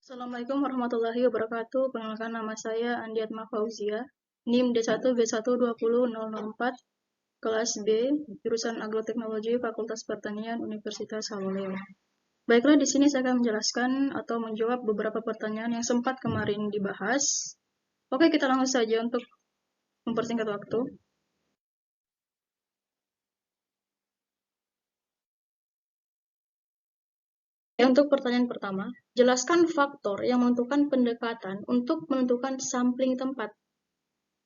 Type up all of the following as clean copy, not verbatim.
Assalamualaikum warahmatullahi wabarakatuh. Perkenalkan, nama saya Andiatma Fauzia, NIM D1B1200004, kelas B, jurusan Agroteknologi, Fakultas Pertanian, Universitas Haloleo. Baiklah, di sini saya akan menjelaskan atau menjawab beberapa pertanyaan yang sempat kemarin dibahas. Oke, kita langsung saja untuk mempersingkat waktu. Untuk pertanyaan pertama, jelaskan faktor yang menentukan pendekatan untuk menentukan sampling tempat.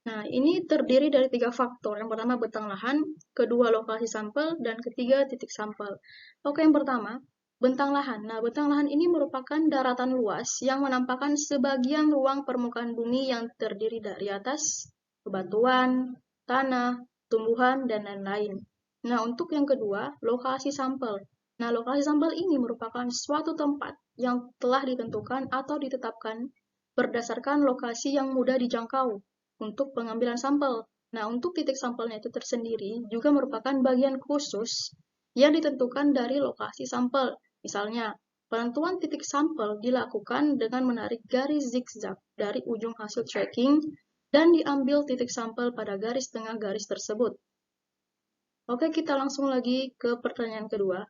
Nah, ini terdiri dari 3 faktor. Yang pertama, bentang lahan, kedua, lokasi sampel, dan ketiga, titik sampel. Oke, yang pertama, bentang lahan. Nah, bentang lahan ini merupakan daratan luas yang menampakkan sebagian ruang permukaan bumi yang terdiri dari atas, bebatuan, tanah, tumbuhan, dan lain-lain. Nah, untuk yang kedua, lokasi sampel. Nah, lokasi sampel ini merupakan suatu tempat yang telah ditentukan atau ditetapkan berdasarkan lokasi yang mudah dijangkau untuk pengambilan sampel. Nah, untuk titik sampelnya itu tersendiri juga merupakan bagian khusus yang ditentukan dari lokasi sampel. Misalnya, penentuan titik sampel dilakukan dengan menarik garis zigzag dari ujung hasil tracking dan diambil titik sampel pada garis tengah garis tersebut. Oke, kita langsung lagi ke pertanyaan kedua.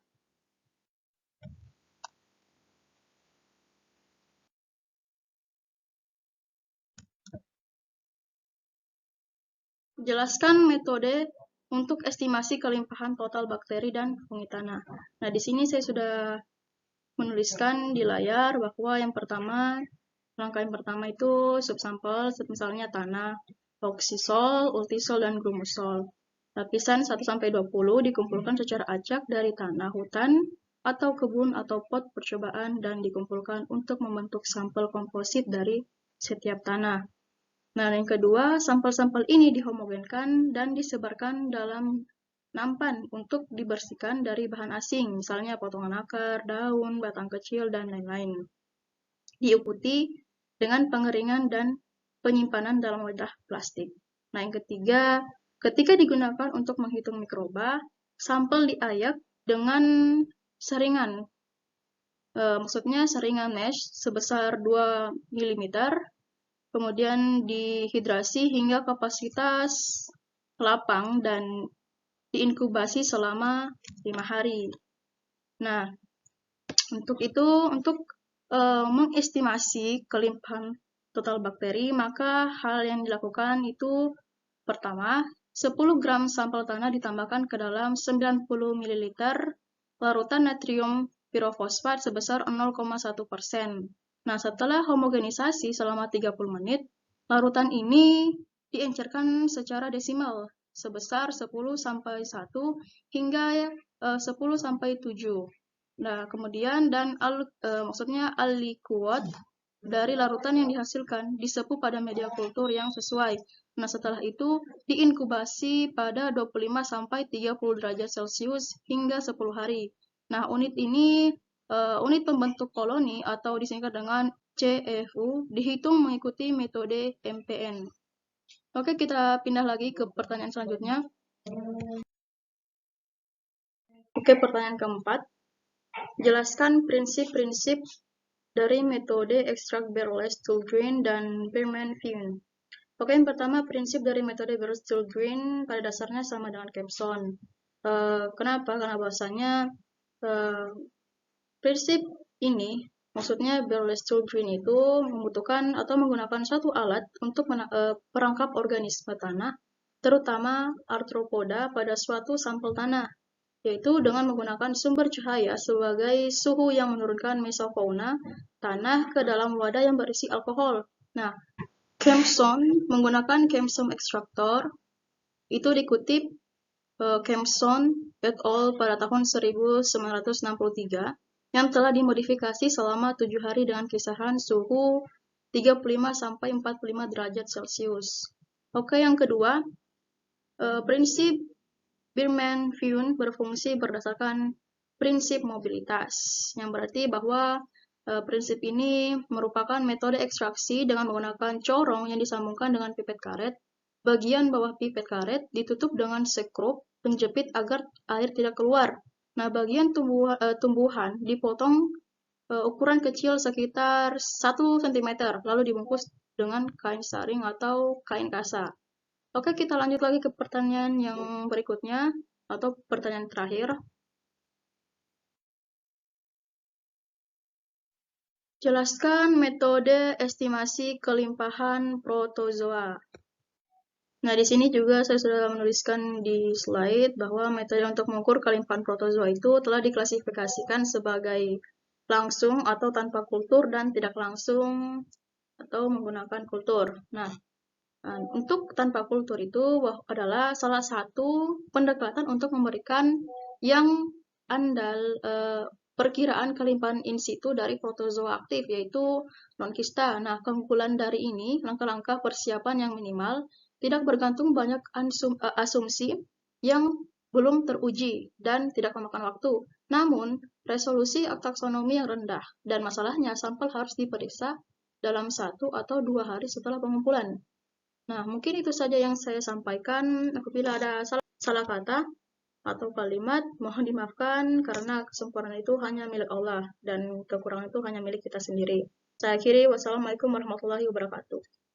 Jelaskan metode untuk estimasi kelimpahan total bakteri dan fungi tanah. Nah, di sini saya sudah menuliskan di layar bahwa langkah yang pertama itu subsampel, misalnya tanah, oksisol, ultisol, dan grumusol. Lapisan 1-20 dikumpulkan secara acak dari tanah hutan atau kebun atau pot percobaan dan dikumpulkan untuk membentuk sampel komposit dari setiap tanah. Nah, yang kedua, sampel-sampel ini dihomogenkan dan disebarkan dalam nampan untuk dibersihkan dari bahan asing, misalnya potongan akar, daun, batang kecil, dan lain-lain. Diikuti dengan pengeringan dan penyimpanan dalam wadah plastik. Nah, yang ketiga, ketika digunakan untuk menghitung mikroba, sampel diayak dengan seringan, maksudnya seringan mesh sebesar 2 mm, kemudian dihidrasi hingga kapasitas lapang dan diinkubasi selama 5 hari. Nah, untuk mengestimasi kelimpahan total bakteri, maka hal yang dilakukan itu pertama, 10 gram sampel tanah ditambahkan ke dalam 90 ml larutan natrium pirofosfat sebesar 0,1%. Nah, setelah homogenisasi selama 30 menit, larutan ini diencerkan secara desimal sebesar 10/1 hingga 10/7. Nah, kemudian maksudnya aliquot dari larutan yang dihasilkan disepuh pada media kultur yang sesuai. Nah, setelah itu diinkubasi pada 25-30 derajat Celcius hingga 10 hari. Nah, unit ini unit pembentuk koloni atau disingkat dengan CFU dihitung mengikuti metode MPN. Oke, kita pindah lagi ke pertanyaan selanjutnya. Oke, pertanyaan keempat. Jelaskan prinsip-prinsip dari metode ekstrak Barrel Tool Drain dan Biermann Fune. Oke, yang pertama, prinsip dari metode Barrel Tool Drain pada dasarnya sama dengan Kempson. Kenapa? Karena bahwasanya prinsip ini, maksudnya Barrel Tool Drain itu membutuhkan atau menggunakan satu alat untuk perangkap organisme tanah, terutama arthropoda pada suatu sampel tanah, yaitu dengan menggunakan sumber cahaya sebagai suhu yang menurunkan mesofauna tanah ke dalam wadah yang berisi alkohol. Nah, Kempson menggunakan Kempson extractor itu dikutip Kempson et al. Pada tahun 1963 yang telah dimodifikasi selama 7 hari dengan kisaran suhu 35-45 derajat Celcius. Oke, yang kedua, prinsip Biermann Fune berfungsi berdasarkan prinsip mobilitas, yang berarti bahwa prinsip ini merupakan metode ekstraksi dengan menggunakan corong yang disambungkan dengan pipet karet. Bagian bawah pipet karet ditutup dengan sekrup penjepit agar air tidak keluar. Nah, bagian tumbuhan dipotong ukuran kecil sekitar 1 cm, lalu dibungkus dengan kain saring atau kain kasa. Oke, kita lanjut lagi ke pertanyaan yang berikutnya, atau pertanyaan terakhir. Jelaskan metode estimasi kelimpahan protozoa. Nah, di sini juga saya sudah menuliskan di slide bahwa metode untuk mengukur kelimpahan protozoa itu telah diklasifikasikan sebagai langsung atau tanpa kultur dan tidak langsung atau menggunakan kultur. Nah, untuk tanpa kultur itu adalah salah satu pendekatan untuk memberikan yang andal perkiraan kelimpahan in situ dari protozoa aktif, yaitu non-kista. Nah, keunggulan dari ini, langkah-langkah persiapan yang minimal, tidak bergantung banyak asumsi yang belum teruji dan tidak memakan waktu. Namun, resolusi taksonomi yang rendah, dan masalahnya sampel harus diperiksa dalam 1 atau 2 hari setelah pengumpulan. Nah, mungkin itu saja yang saya sampaikan. Apabila ada salah kata atau kalimat, mohon dimaafkan karena kesempurnaan itu hanya milik Allah dan kekurangan itu hanya milik kita sendiri. Saya akhiri, wassalamualaikum warahmatullahi wabarakatuh.